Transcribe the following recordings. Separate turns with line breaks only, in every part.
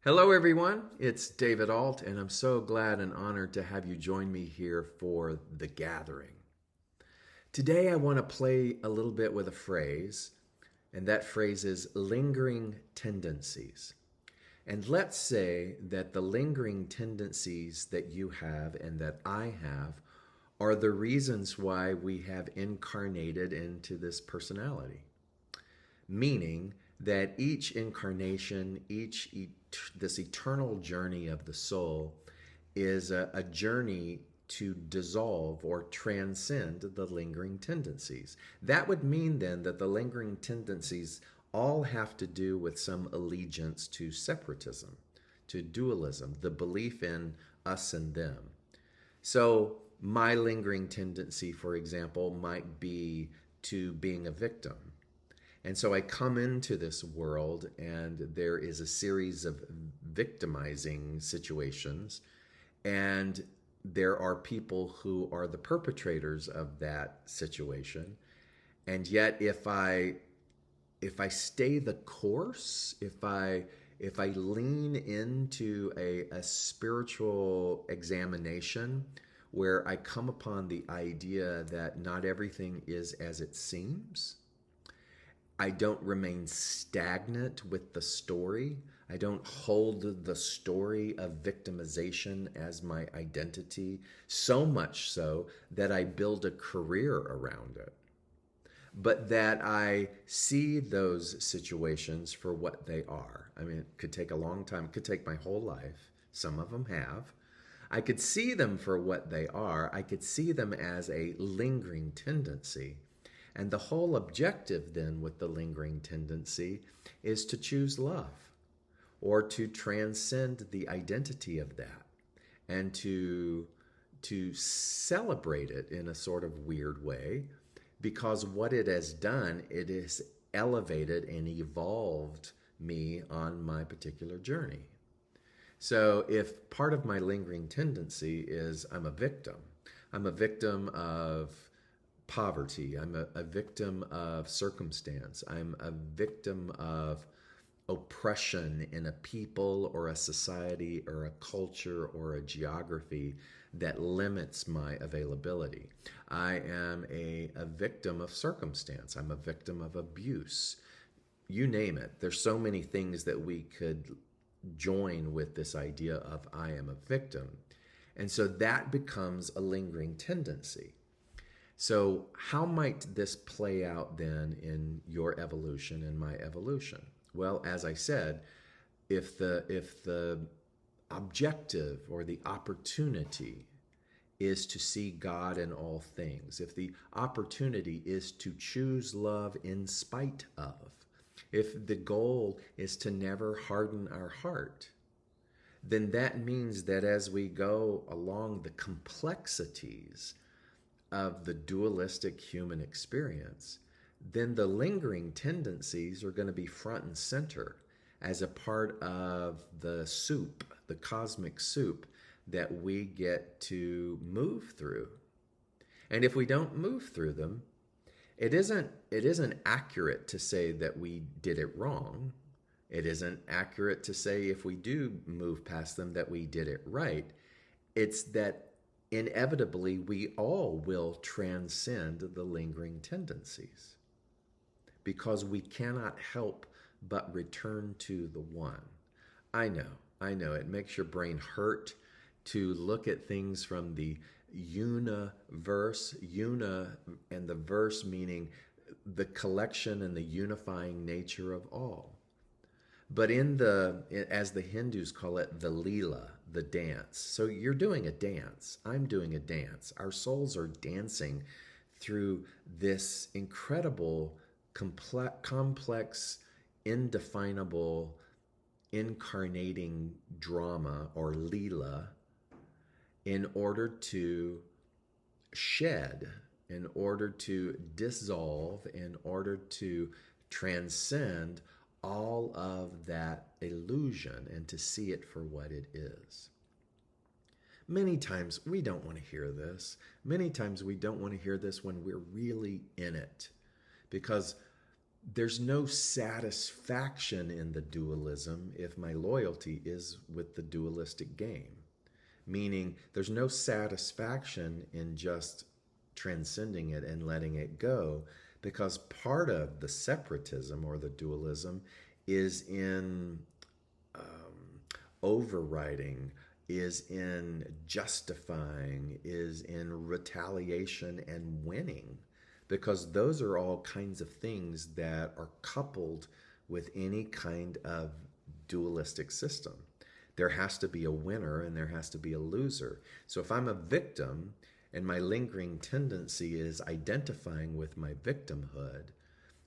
Hello, everyone. It's David Ault, and I'm so glad and honored to have you join me here for The Gathering. Today, I want to play a little bit with a phrase, and that phrase is lingering tendencies. And let's say that the lingering tendencies that you have and that I have are the reasons why we have incarnated into this personality, meaning that each incarnation, this eternal journey of the soul is a journey to dissolve or transcend the lingering tendencies. That would mean then that the lingering tendencies all have to do with some allegiance to separatism, to dualism, the belief in us and them. So, my lingering tendency, for example, might be to being a victim. And so I come into this world, and there is a series of victimizing situations, and there are people who are the perpetrators of that situation. And yet, if I stay the course, if I lean into a spiritual examination where I come upon the idea that not everything is as it seems, I don't remain stagnant with the story. I don't hold the story of victimization as my identity, so much so that I build a career around it. But that I see those situations for what they are. I mean, it could take a long time, it could take my whole life. Some of them have. I could see them for what they are. I could see them as a lingering tendency. And the whole objective then with the lingering tendency is to choose love or to transcend the identity of that and to celebrate it in a sort of weird way, because what it has done, it has elevated and evolved me on my particular journey. So if part of my lingering tendency is I'm a victim of poverty. I'm a victim of circumstance. I'm a victim of oppression in a people or a society or a culture or a geography that limits my availability. I am a victim of circumstance. I'm a victim of abuse. You name it. There's so many things that we could join with this idea of I am a victim. And so that becomes a lingering tendency. So, how might this play out then in your evolution and my evolution? Well, as I said, if the objective or the opportunity is to see God in all things, if the opportunity is to choose love in spite of, if the goal is to never harden our heart, then that means that as we go along the complexities of the dualistic human experience, then the lingering tendencies are going to be front and center as a part of the soup, the cosmic soup that we get to move through. And if we don't move through them, it isn't accurate to say that we did it wrong. It isn't accurate to say if we do move past them that we did it right. It's that inevitably we all will transcend the lingering tendencies because we cannot help but return to the one. I know, it makes your brain hurt to look at things from the universe, and the verse meaning the collection and the unifying nature of all. But as the Hindus call it, the Leela, the dance. So you're doing a dance. I'm doing a dance. Our souls are dancing through this incredible, complex, indefinable, incarnating drama or Leela in order to shed, in order to dissolve, in order to transcend all of that illusion and to see it for what it is. Many times we don't want to hear this. Many times we don't want to hear this when we're really in it, because there's no satisfaction in the dualism if my loyalty is with the dualistic game. Meaning, there's no satisfaction in just transcending it and letting it go, because part of the separatism or the dualism is in overriding, is in justifying, is in retaliation and winning, because those are all kinds of things that are coupled with any kind of dualistic system. There has to be a winner and there has to be a loser. So if I'm a victim and my lingering tendency is identifying with my victimhood,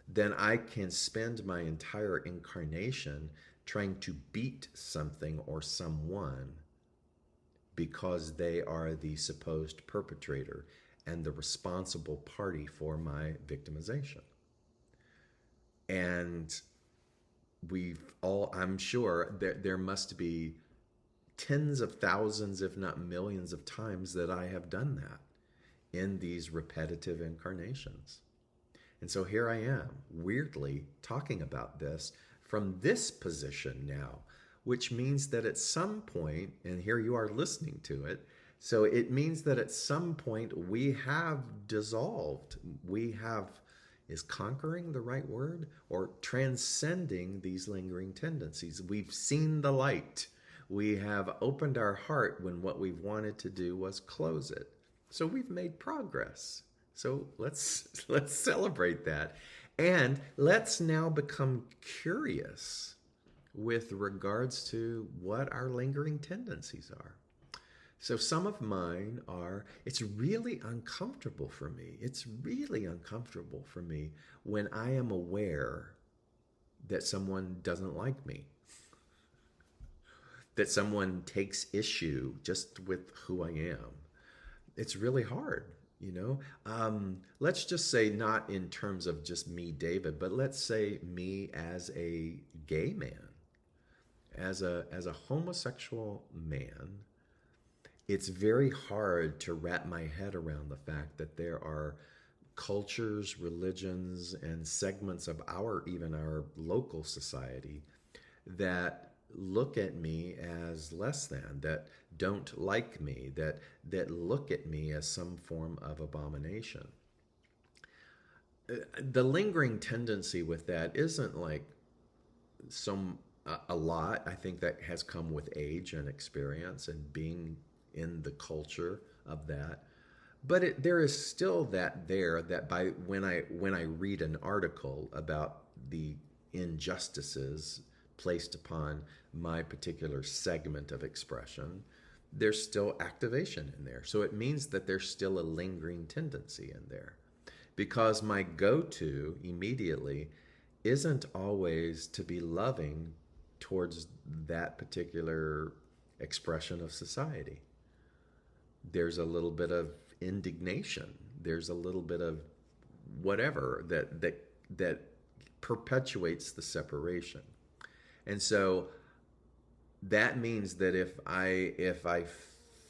then I can spend my entire incarnation trying to beat something or someone because they are the supposed perpetrator and the responsible party for my victimization. And we've all, I'm sure there must be tens of thousands, if not millions of times that I have done that in these repetitive incarnations. And so here I am, weirdly talking about this from this position now, which means that at some point, and here you are listening to it, so it means that at some point we have dissolved. We have, is conquering the right word? Or transcending these lingering tendencies. We've seen the light. We have opened our heart when what we've wanted to do was close it. So we've made progress. So let's celebrate that. And let's now become curious with regards to what our lingering tendencies are. So some of mine are, it's really uncomfortable for me. It's really uncomfortable for me when I am aware that someone doesn't like me, that someone takes issue just with who I am. It's really hard, you know. Let's just say not in terms of just me, David, but let's say me as a gay man, as a homosexual man. It's very hard to wrap my head around the fact that there are cultures, religions, and segments of even our local society that look at me as less than, that don't like me, that look at me as some form of abomination. The lingering tendency with that isn't like a lot. I think that has come with age and experience and being in the culture of that. But there is still that there, that by when I read an article about the injustices placed upon my particular segment of expression, there's still activation in there. So it means that there's still a lingering tendency in there, because my go-to immediately isn't always to be loving towards that particular expression of society. There's a little bit of indignation. There's a little bit of whatever that perpetuates the separation. And so that means that if I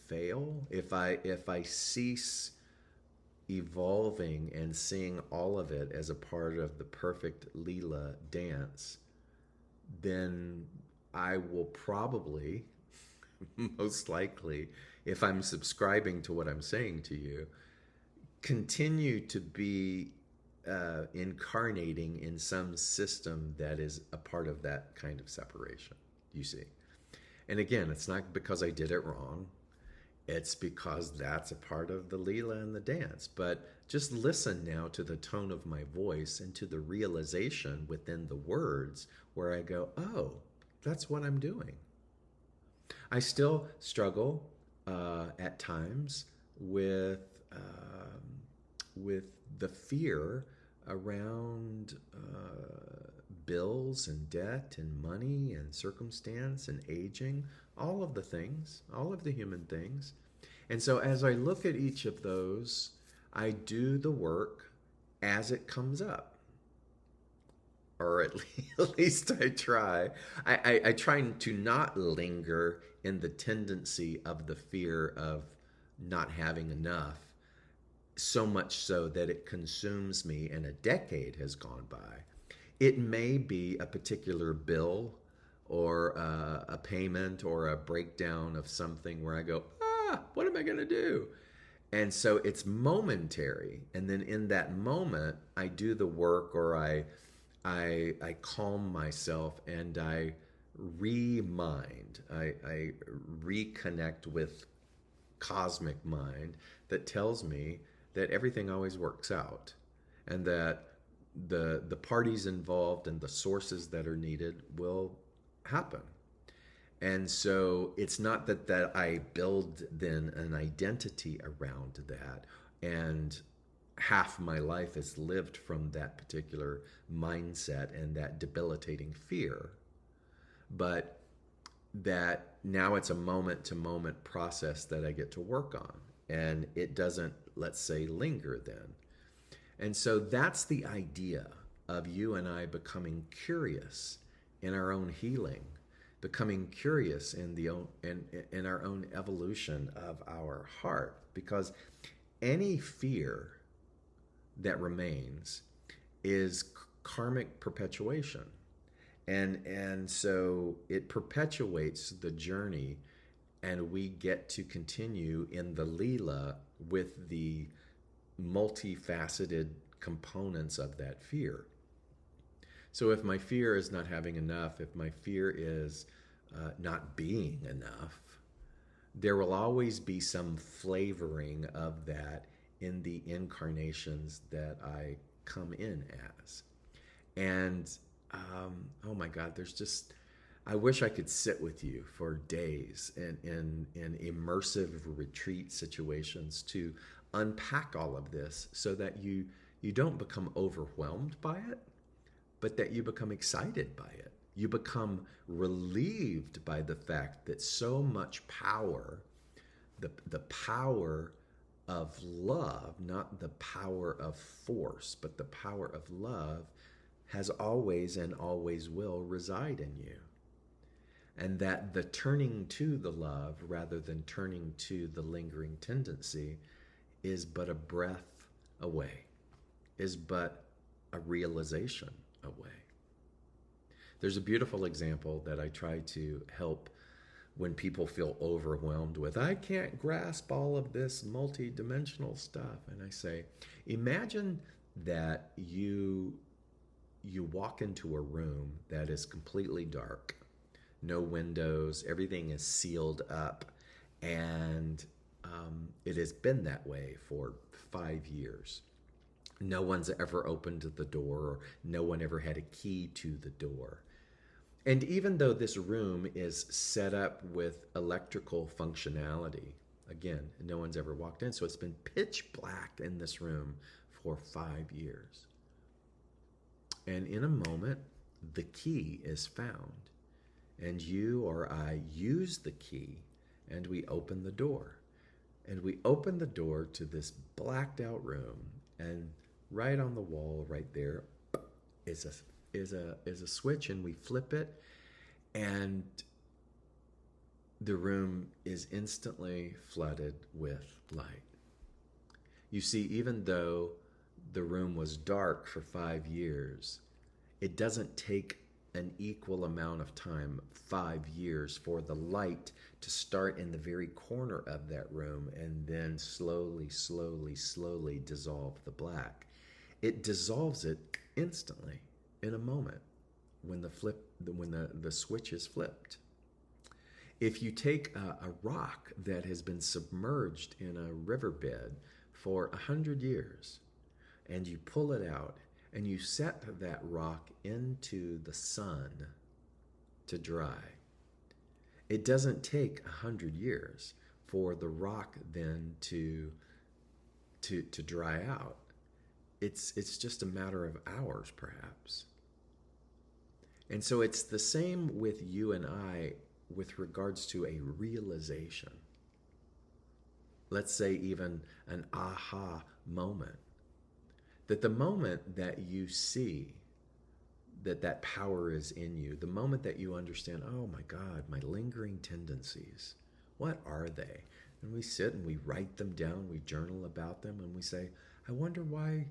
fail, if I cease evolving and seeing all of it as a part of the perfect Leela dance, then I will probably, most likely, if I'm subscribing to what I'm saying to you, continue to be incarnating in some system that is a part of that kind of separation, you see. And again, it's not because I did it wrong. It's because that's a part of the Leela and the dance. But just listen now to the tone of my voice and to the realization within the words where I go, oh, that's what I'm doing. I still struggle at times with the fear around bills and debt and money and circumstance and aging, all of the things, all of the human things. And so as I look at each of those, I do the work as it comes up. Or at least I try. I try to not linger in the tendency of the fear of not having enough, so much so that it consumes me and a decade has gone by. It may be a particular bill or a payment or a breakdown of something where I go, what am I going to do? And so it's momentary. And then in that moment, I do the work, or I calm myself, and I remind, I reconnect with cosmic mind that tells me that everything always works out, and that the parties involved and the sources that are needed will happen. And so it's not that I build then an identity around that, and half my life is lived from that particular mindset and that debilitating fear, but that now it's a moment to moment process that I get to work on. And it doesn't, let's say, linger then. And so that's the idea of you and I becoming curious in our own healing, becoming curious in our own evolution of our heart. Because any fear that remains is karmic perpetuation. And so it perpetuates the journey, and we get to continue in the Leela with the multifaceted components of that fear. So if my fear is not having enough, if my fear is not being enough, there will always be some flavoring of that in the incarnations that I come in as. And oh my God, I wish I could sit with you for days in immersive retreat situations to unpack all of this, so that you don't become overwhelmed by it, but that you become excited by it. You become relieved by the fact that so much power, the power of love, not the power of force, but the power of love, has always and always will reside in you. And that the turning to the love rather than turning to the lingering tendency is but a breath away, is but a realization away. There's a beautiful example that I try to help when people feel overwhelmed with, I can't grasp all of this multi-dimensional stuff. And I say, imagine that you walk into a room that is completely dark, no windows, everything is sealed up, and it has been that way for 5 years. No one's ever opened the door, or no one ever had a key to the door. And even though this room is set up with electrical functionality, again, no one's ever walked in, so it's been pitch black in this room for 5 years. And in a moment, the key is found, and you or I use the key, and we open the door. And we open the door to this blacked out room, and right on the wall right there is a switch, and we flip it, and the room is instantly flooded with light. You see, even though the room was dark for 5 years, it doesn't take an equal amount of time, 5 years, for the light to start in the very corner of that room and then slowly, slowly, slowly dissolve the black. It dissolves it instantly, in a moment, when the switch is flipped. If you take a rock that has been submerged in a riverbed for 100 years, and you pull it out, and you set that rock into the sun to dry, it doesn't take 100 years for the rock then to dry out. It's just a matter of hours, perhaps. And so it's the same with you and I with regards to a realization. Let's say even an aha moment. That the moment that you see that power is in you, the moment that you understand, oh my God, my lingering tendencies, what are they? And we sit and we write them down, we journal about them, and we say, I wonder why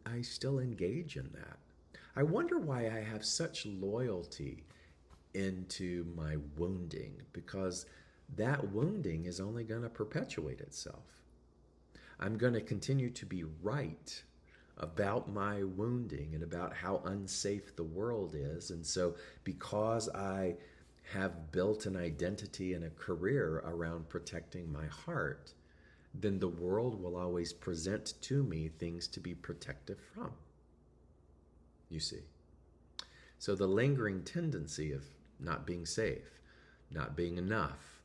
I still engage in that. I wonder why I have such loyalty into my wounding, because that wounding is only going to perpetuate itself. I'm going to continue to be right about my wounding and about how unsafe the world is. And so, because I have built an identity and a career around protecting my heart, then the world will always present to me things to be protective from. You see? So, the lingering tendency of not being safe, not being enough,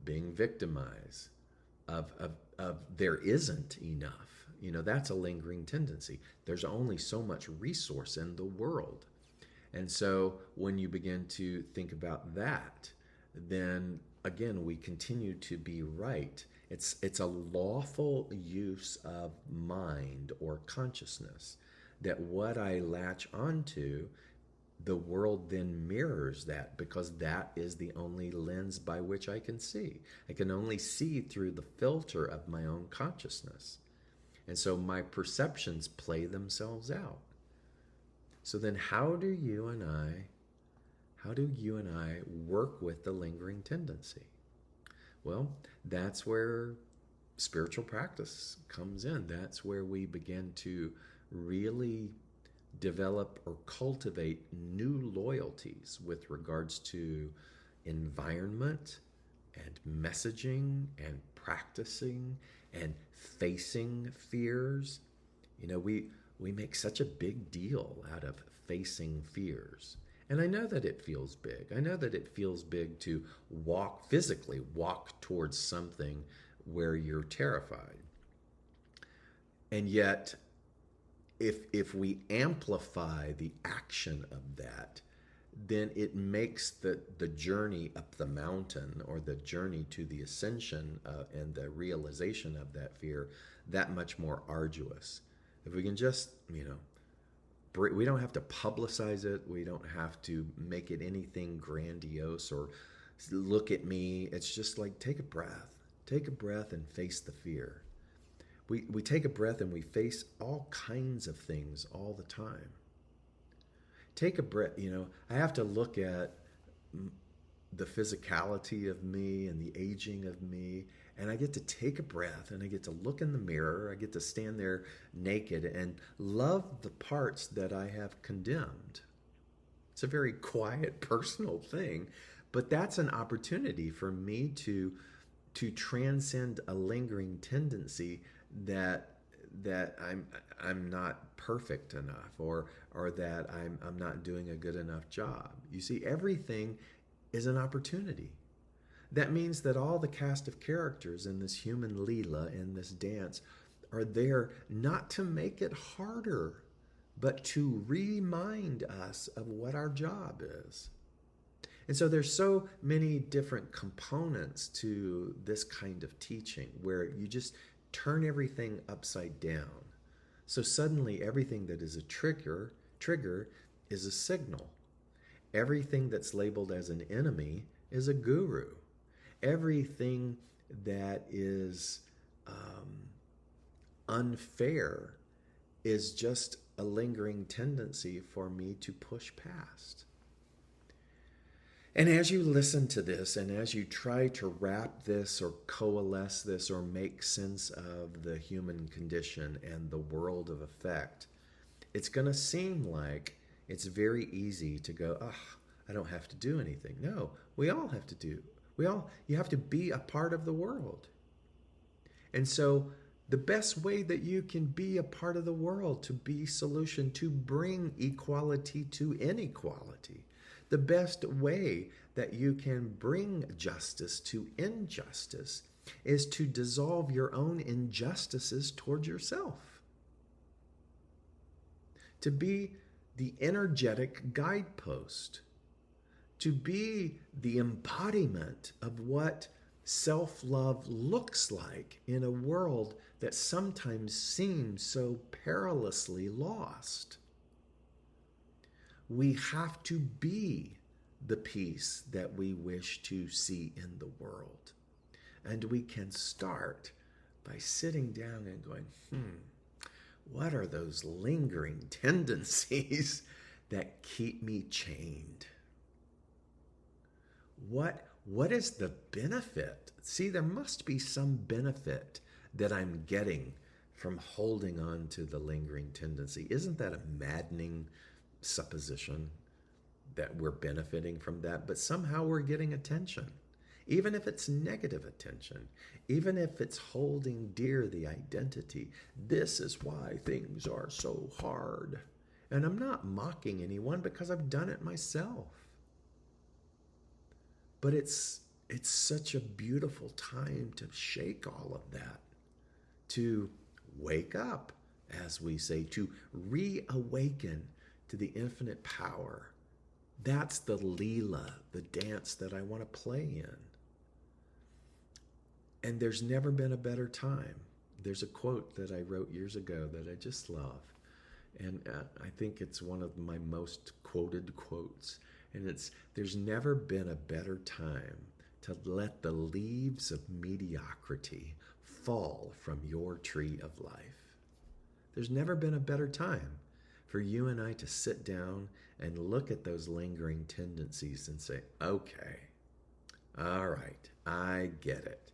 being victimized, of there isn't enough. That's a lingering tendency. There's only so much resource in the world. And so when you begin to think about that, then again, we continue to be right. It's a lawful use of mind or consciousness, that what I latch onto, the world then mirrors that, because that is the only lens by which I can see. I can only see through the filter of my own consciousness. And so my perceptions play themselves out. So then how do you and I work with the lingering tendency? Well, that's where spiritual practice comes in. That's where we begin to really develop or cultivate new loyalties with regards to environment and messaging and practicing and facing fears. We make such a big deal out of facing fears. And I know that it feels big. I know that it feels big to physically walk towards something where you're terrified. And yet, if we amplify the action of that, then it makes the journey up the mountain, or the journey to the ascension and the realization of that fear, that much more arduous. If we can just, we don't have to publicize it. We don't have to make it anything grandiose or look at me. It's just like, take a breath. Take a breath and face the fear. We take a breath and we face all kinds of things all the time. Take a breath. I have to look at the physicality of me and the aging of me, and I get to take a breath and I get to look in the mirror. I get to stand there naked and love the parts that I have condemned. It's a very quiet, personal thing, but that's an opportunity for me to transcend a lingering tendency that I'm not perfect enough, or that I'm not doing a good enough job. You see, everything is an opportunity. That means that all the cast of characters in this human Leela, in this dance, are there not to make it harder, but to remind us of what our job is. And so there's so many different components to this kind of teaching, where you just turn everything upside down. So suddenly everything that is a trigger is a signal. Everything that's labeled as an enemy is a guru. Everything that is unfair is just a lingering tendency for me to push past. And as you listen to this, and as you try to wrap this or coalesce this or make sense of the human condition and the world of effect, it's going to seem like it's very easy to go, I don't have to do anything. No, we all have to do. You have to be a part of the world. And so the best way that you can be a part of the world, to be solution, to bring equality to inequality, the best way that you can bring justice to injustice is to dissolve your own injustices toward yourself. To be the energetic guidepost. To be the embodiment of what self-love looks like in a world that sometimes seems so perilously lost. We have to be the peace that we wish to see in the world. And we can start by sitting down and going, what are those lingering tendencies that keep me chained? What is the benefit? See, there must be some benefit that I'm getting from holding on to the lingering tendency. Isn't that a maddening supposition that we're benefiting from that? But somehow we're getting attention, even if it's negative attention, even if it's holding dear the identity. This is why things are so hard. And I'm not mocking anyone because I've done it myself. But it's such a beautiful time to shake all of that, to wake up, as we say, to reawaken to the infinite power. That's the Leela, the dance that I want to play in. And there's never been a better time. There's a quote that I wrote years ago that I just love. And I think it's one of my most quoted quotes. And it's, there's never been a better time to let the leaves of mediocrity fall from your tree of life. There's never been a better time for you and I to sit down and look at those lingering tendencies and say, okay, all right, I get it.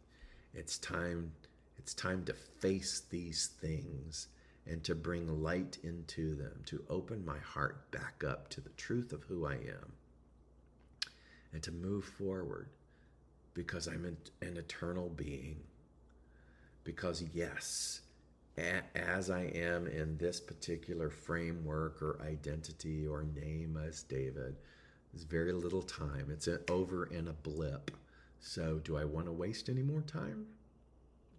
It's time to face these things and to bring light into them, to open my heart back up to the truth of who I am, and to move forward because I'm an eternal being. Because yes, as I am in this particular framework or identity or name as David, there's very little time. It's over in a blip. So do I want to waste any more time?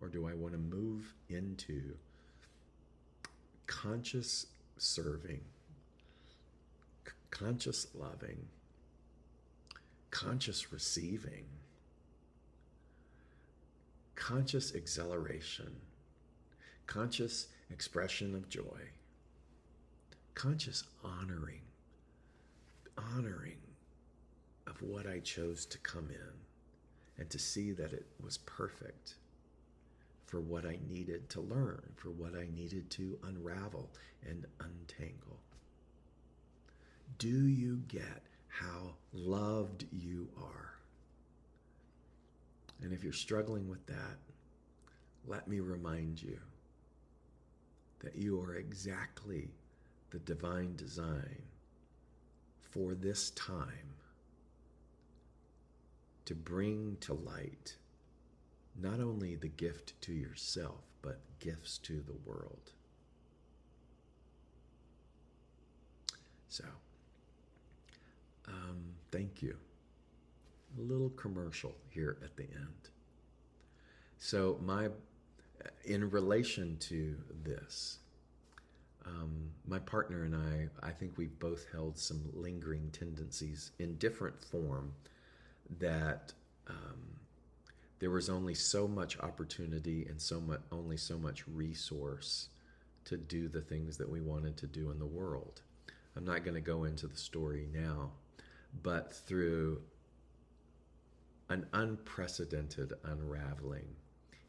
Or do I want to move into conscious serving, conscious loving, conscious receiving, conscious exhilaration, conscious expression of joy, conscious honoring of what I chose to come in, and to see that it was perfect for what I needed to learn, for what I needed to unravel and untangle. Do you get how loved you are? And if you're struggling with that, let me remind you that you are exactly the divine design for this time, to bring to light not only the gift to yourself, but gifts to the world. So, thank you. A little commercial here at the end. So in relation to this, my partner and I think we've both held some lingering tendencies in different form that there was only so much opportunity and only so much resource to do the things that we wanted to do in the world. I'm not going to go into the story now, but through an unprecedented unraveling,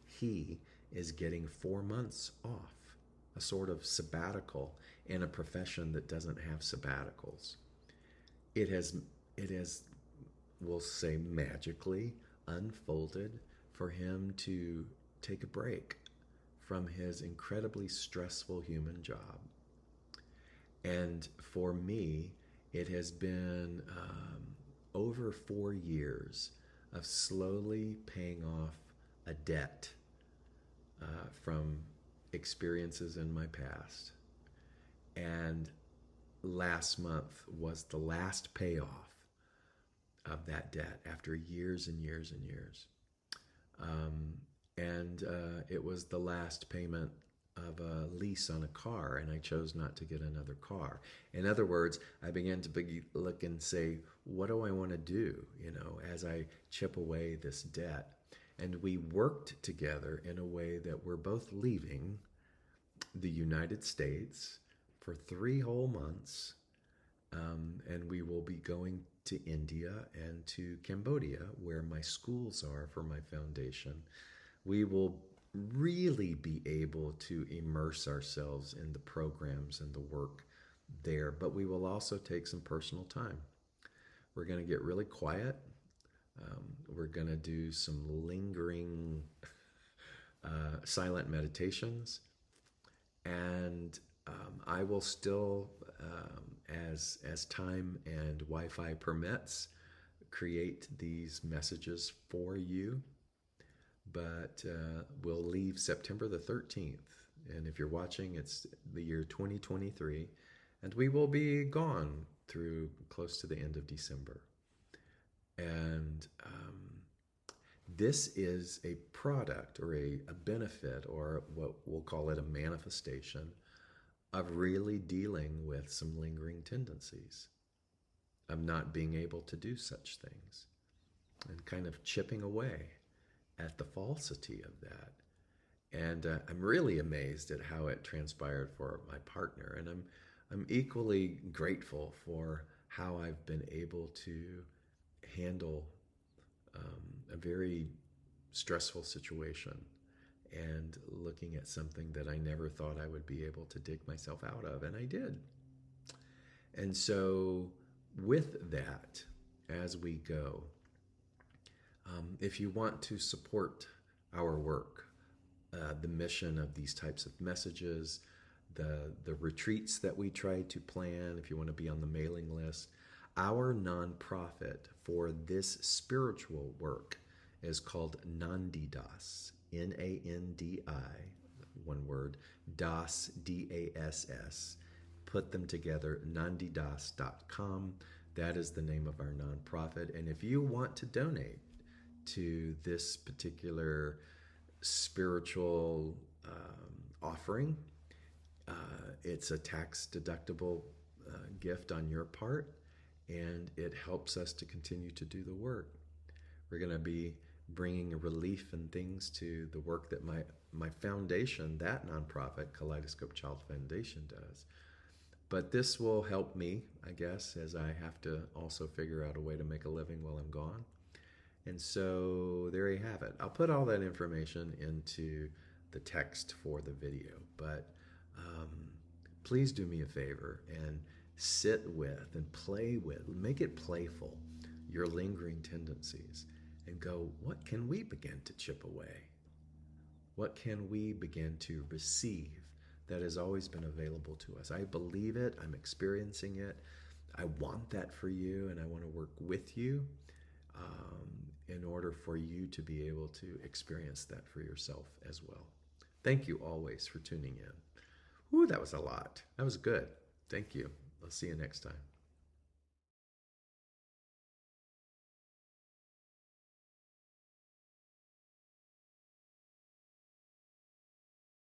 he is getting 4 months off, a sort of sabbatical in a profession that doesn't have sabbaticals. It has, we'll say, magically unfolded for him to take a break from his incredibly stressful human job. And for me, it has been over 4 years of slowly paying off a debt from experiences in my past. And last month was the last payoff of that debt after years and years and years. And it was the last payment of a lease on a car, and I chose not to get another car. In other words, I began to look and say, what do I want to do, as I chip away this debt? And we worked together in a way that we're both leaving the United States for 3 whole months, and we will be going to India and to Cambodia, where my schools are for my foundation. We will really be able to immerse ourselves in the programs and the work there, but we will also take some personal time. We're going to get really quiet. We're going to do some lingering silent meditations, and I will still, as time and Wi-Fi permits, create these messages for you. But we'll leave September the 13th, and if you're watching, it's the year 2023, and we will be gone through close to the end of December. And this is a product or a benefit, or what we'll call it a manifestation, of really dealing with some lingering tendencies, of not being able to do such things, and kind of chipping away at the falsity of that. And I'm really amazed at how it transpired for my partner, and I'm equally grateful for how I've been able to handle a very stressful situation and looking at something that I never thought I would be able to dig myself out of, and I did. And so, with that, as we go, if you want to support our work, the mission of these types of messages, the retreats that we try to plan, if you want to be on the mailing list, our nonprofit for this spiritual work is called Nandidas, Nandi, one word, Das, DASS. Put them together, nandidas.com. That is the name of our nonprofit. And if you want to donate to this particular spiritual offering, it's a tax deductible gift on your part, and it helps us to continue to do the work. We're going to be bringing a relief and things to the work that my foundation, that nonprofit, Kaleidoscope Child Foundation, does. But this will help me, I guess, as I have to also figure out a way to make a living while I'm gone. And so there you have it. I'll put all that information into the text for the video. But please do me a favor and sit with and play with, make it playful, your lingering tendencies, and go, what can we begin to chip away? What can we begin to receive that has always been available to us? I believe it. I'm experiencing it. I want that for you, and I want to work with you in order for you to be able to experience that for yourself as well. Thank you always for tuning in. Ooh, that was a lot. That was good. Thank you. I'll see you next time.